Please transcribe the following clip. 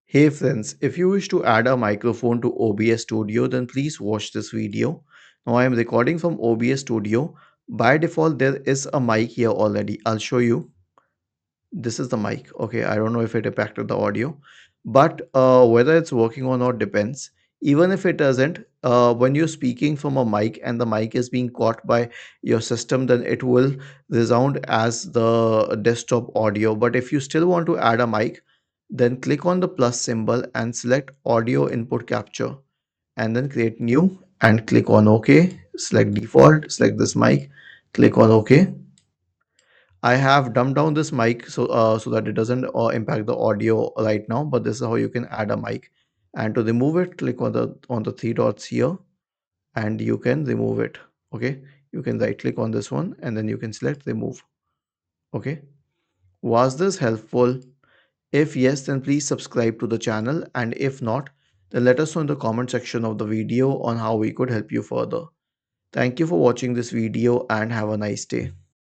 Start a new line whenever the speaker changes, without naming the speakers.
Hey friends, if you wish to add a microphone to OBS Studio, then please watch this video. Now I am recording from OBS Studio. By default, there is a mic here already. I'll show you. This is the mic. Okay, I don't know if it impacted the audio, but whether it's working or not depends. Even if it doesn't, when you're speaking from a mic and the mic is being caught by your system, then it will resound as the desktop audio. But if you still want to add a mic, then click on the plus symbol and select audio input capture and then create new and click on OK. Select default, select this mic, click on OK. I have dumbed down this mic so that it doesn't impact the audio right now, but this is how you can add a mic. And to remove it, click on the three dots here and you can remove it. Okay, you can right click on this one and then you can select remove. Okay, was this helpful? If yes, then please subscribe to the channel, and if not, then let us know in the comment section of the video on how we could help you further. Thank you for watching this video and have a nice day.